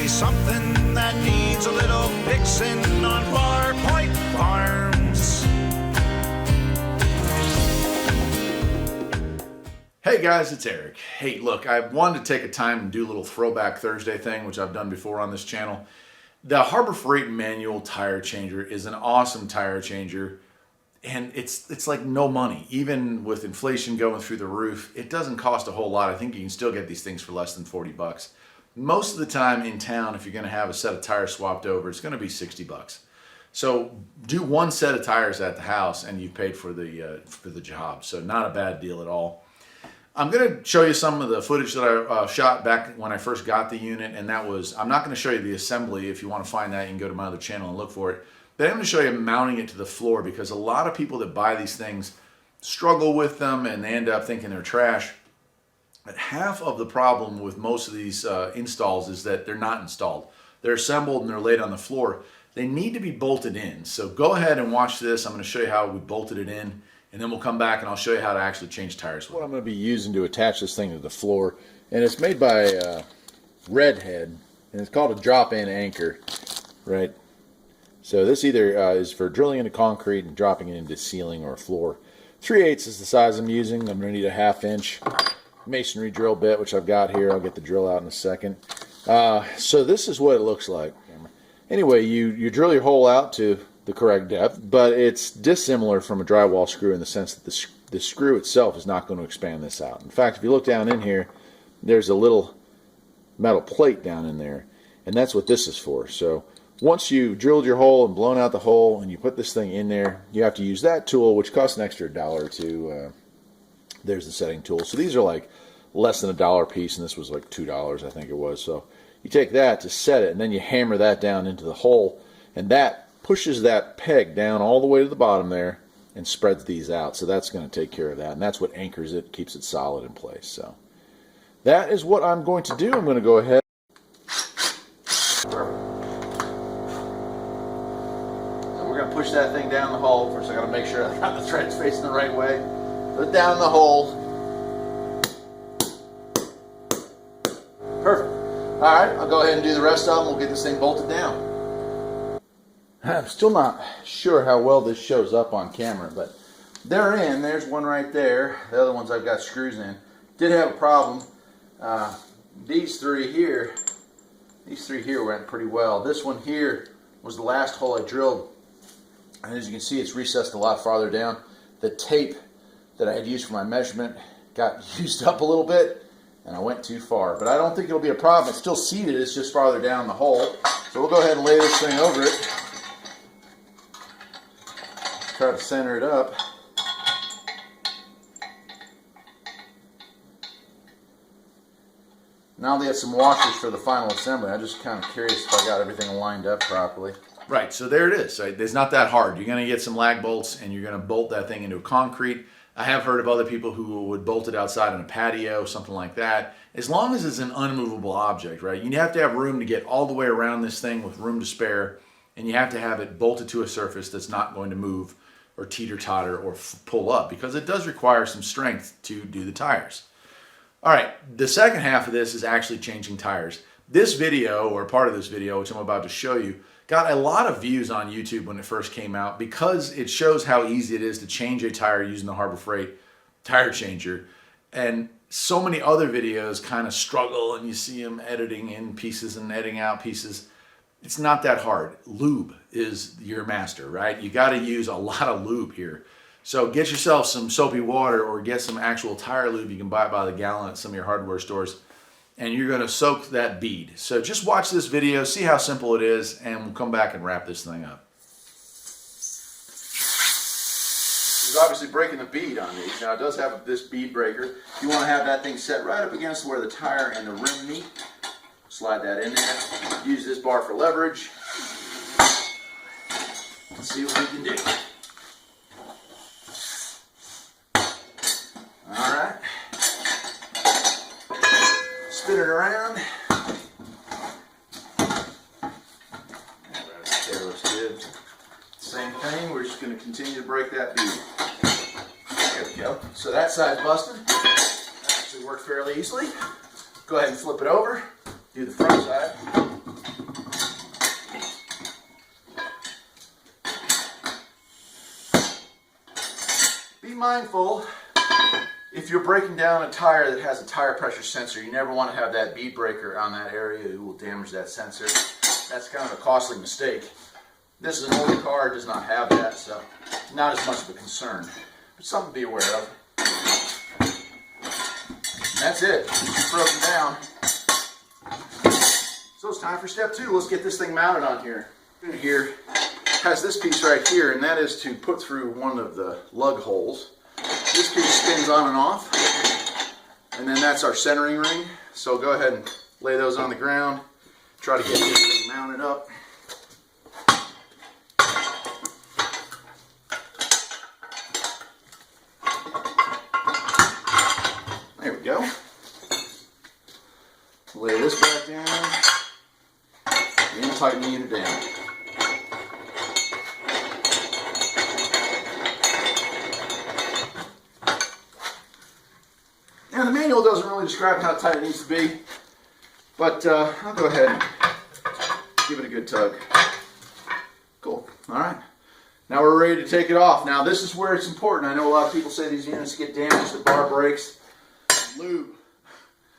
something that needs a little fixing on Far Point Farms. Hey guys, it's Eric. Hey, look, I wanted to take a time and do a little throwback Thursday thing, which I've done before on this channel. The Harbor Freight manual tire changer is an awesome tire changer, and it's like no money. Even with inflation going through the roof, it doesn't cost a whole lot. I think you can still get these things for less than 40 bucks. Most of the time in town, if you're going to have a set of tires swapped over, it's going to be 60 bucks. So do one set of tires at the house and you've paid for the job. So not a bad deal at all. I'm going to show you some of the footage that I shot back when I first got the unit, and that was, I'm not going to show you the assembly. If you want to find that, you can go to my other channel and look for it. But I'm going to show you mounting it to the floor, because a lot of people that buy these things struggle with them and they end up thinking they're trash. But half of the problem with most of these installs is that they're not installed. They're assembled and they're laid on the floor. They need to be bolted in. So go ahead and watch this. I'm going to show you how we bolted it in. And then we'll come back and I'll show you how to actually change tires. What I'm going to be using to attach this thing to the floor, and it's made by Redhead, and it's called a drop-in anchor, right? So this either is for drilling into concrete and dropping it into ceiling or floor. 3/8 is the size I'm using. I'm going to need a 1/2 inch masonry drill bit, which I've got here. I'll get the drill out in a second. So this is what it looks like. Anyway, you drill your hole out to the correct depth, but it's dissimilar from a drywall screw in the sense that the screw itself is not going to expand this out. In fact, if you look down in here, there's a little metal plate down in there, and that's what this is for. So once you drilled your hole and blown out the hole and you put this thing in there, you have to use that tool, which costs an extra $1 or $2. There's the setting tool. So these are like less than $1 a piece, and this was like $2, I think it was. So you take that to set it, and then you hammer that down into the hole, and that pushes that peg down all the way to the bottom there and spreads these out. So that's going to take care of that, and that's what anchors it, keeps it solid in place. So that is what I'm going to do. I'm going to go ahead. So we're going to push that thing down the hole. First I got to make sure I got the threads facing the right way. Put it down in the hole. Perfect. Alright, I'll go ahead and do the rest of them. We'll get this thing bolted down. I'm still not sure how well this shows up on camera, but they're in. There's one right there. The other ones I've got screws in. Did have a problem. These three here went pretty well. This one here was the last hole I drilled, and as you can see, it's recessed a lot farther down. The tape that I had used for my measurement got used up a little bit, and I went too far. But I don't think it'll be a problem. It's still seated. It's just farther down the hole. So we'll go ahead and lay this thing over it. Try to center it up. Now they have some washers for the final assembly. I'm just kind of curious if I got everything lined up properly. Right, so there it is. It's not that hard. You're going to get some lag bolts and you're going to bolt that thing into concrete. I have heard of other people who would bolt it outside in a patio, something like that. As long as it's an unmovable object, right? You have to have room to get all the way around this thing with room to spare, and you have to have it bolted to a surface that's not going to move or teeter-totter or pull up, because it does require some strength to do the tires. All right, the second half of this is actually changing tires. This video, or part of this video, which I'm about to show you, got a lot of views on YouTube when it first came out, because it shows how easy it is to change a tire using the Harbor Freight tire changer. And so many other videos kind of struggle, and you see them editing in pieces and editing out pieces. It's not that hard. Lube is your master, right? You got to use a lot of lube here. So get yourself some soapy water, or get some actual tire lube. You can buy it by the gallon at some of your hardware stores, and you're going to soak that bead. So just watch this video, see how simple it is, and we'll come back and wrap this thing up. There's obviously breaking the bead on these. Now it does have this bead breaker. You want to have that thing set right up against where the tire and the rim meet. Slide that in there. Use this bar for leverage. Let's see what we can do. Alright. Spin it around. There looks good. Same thing, we're just going to continue to break that bead. There we go. So that side's busted. That actually worked fairly easily. Go ahead and flip it over. Do the front side. mindful, if you're breaking down a tire that has a tire pressure sensor, you never want to have that bead breaker on that area. It will damage that sensor. That's kind of a costly mistake. This is an older car, it does not have that, so not as much of a concern. But something to be aware of. And that's it. It's broken down. So it's time for step 2. Let's get this thing mounted on here. Here has this piece right here, and that is to put through one of the lug holes. This piece spins on and off, and then that's our centering ring. So go ahead and lay those on the ground. Try to get this thing mounted up. There we go. Lay this back down and tighten the unit down. Now the manual doesn't really describe how tight it needs to be, but I'll go ahead and give it a good tug. Cool. All right. Now we're ready to take it off. Now this is where it's important. I know a lot of people say these units get damaged, the bar breaks. Lube.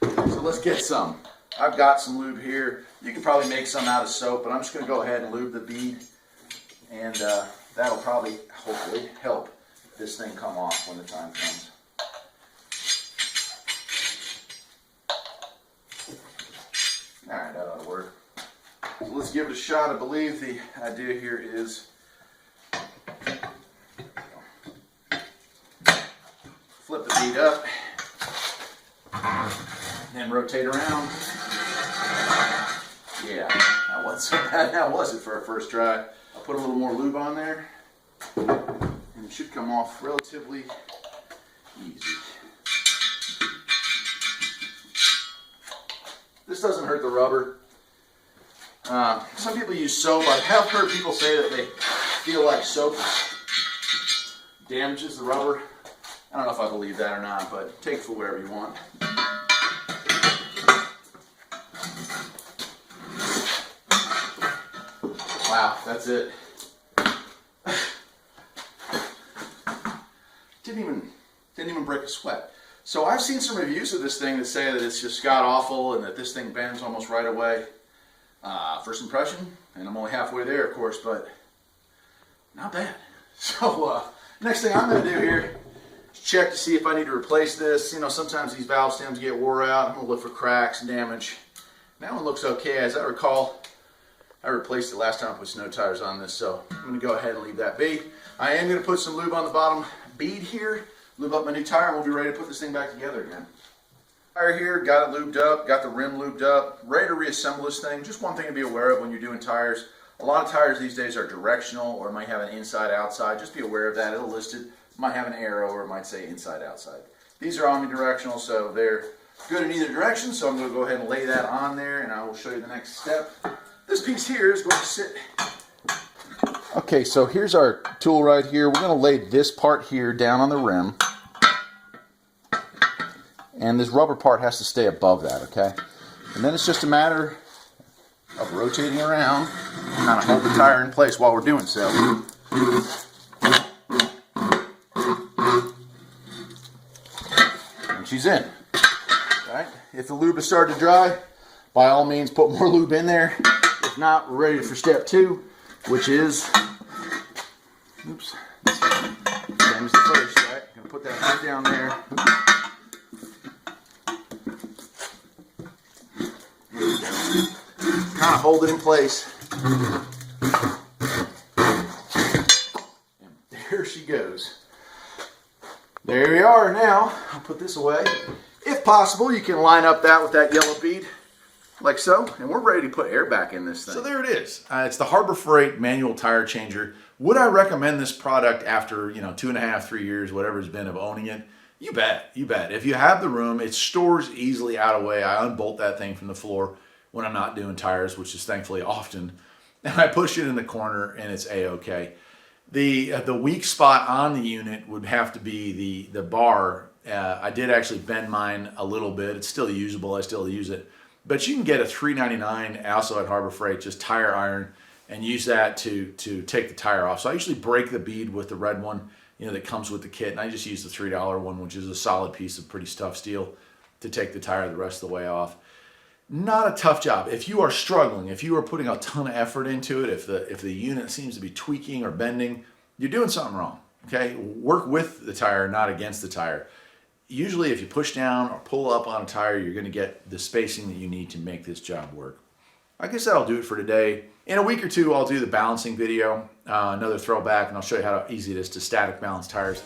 So let's get some. I've got some lube here. You can probably make some out of soap, but I'm just going to go ahead and lube the bead, and that'll probably, hopefully, help this thing come off when the time comes. Alright, that ought to work. So let's give it a shot. I believe the idea here is flip the bead up, then rotate around. Yeah, that wasn't so bad now, was it, for our first try? I'll put a little more lube on there, and it should come off relatively easy. This doesn't hurt the rubber. Some people use soap. I have heard people say that they feel like soap damages the rubber. I don't know if I believe that or not, but take it for whatever you want. Wow, that's it. Didn't even break a sweat. So I've seen some reviews of this thing that say that it's just god-awful and that this thing bends almost right away. First impression, and I'm only halfway there, of course, but not bad. So next thing I'm going to do here is check to see if I need to replace this. You know, sometimes these valve stems get wore out. I'm going to look for cracks and damage. That one looks okay. As I recall, I replaced it last time I put snow tires on this, so I'm going to go ahead and leave that be. I am going to put some lube on the bottom bead here, lube up my new tire, and we'll be ready to put this thing back together again. Tire here, got it lubed up, got the rim lubed up, ready to reassemble this thing. Just one thing to be aware of when you're doing tires. A lot of tires these days are directional or might have an inside-outside. Just be aware of that. It'll list it. It might have an arrow or it might say inside-outside. These are omnidirectional, so they're good in either direction. So I'm going to go ahead and lay that on there, and I will show you the next step. This piece here is going to sit. Okay, so here's our tool right here. We're going to lay this part here down on the rim. And this rubber part has to stay above that, okay? And then it's just a matter of rotating around, kind of hold the tire in place while we're doing so. And she's in. All right? If the lube is starting to dry, by all means put more lube in there. If not, we're ready for step 2, which is, oops, same as the first, right? Gonna put that right down there. Kind of hold it in place. And there she goes. There we are now. I'll put this away. If possible, you can line up that with that yellow bead, like so, and we're ready to put air back in this thing. So there it is. It's the Harbor Freight manual tire changer. Would I recommend this product after 2.5, 3 years, whatever it's been of owning it? You bet, you bet. If you have the room, it stores easily out of the way. I unbolt that thing from the floor when I'm not doing tires, which is thankfully often, and I push it in the corner and it's a-okay. The weak spot on the unit would have to be the bar. I did actually bend mine a little bit. It's still usable. I still use it. But you can get a $3.99 also at Harbor Freight, just tire iron, and use that to take the tire off. So I usually break the bead with the red one, that comes with the kit. And I just use the $3 one, which is a solid piece of pretty tough steel to take the tire the rest of the way off. Not a tough job. If you are struggling, if you are putting a ton of effort into it, if the unit seems to be tweaking or bending, you're doing something wrong. Okay, work with the tire, not against the tire. Usually if you push down or pull up on a tire, you're going to get the spacing that you need to make this job work. I guess that'll do it for today. In a week or two, I'll do the balancing video, another throwback, and I'll show you how easy it is to static balance tires.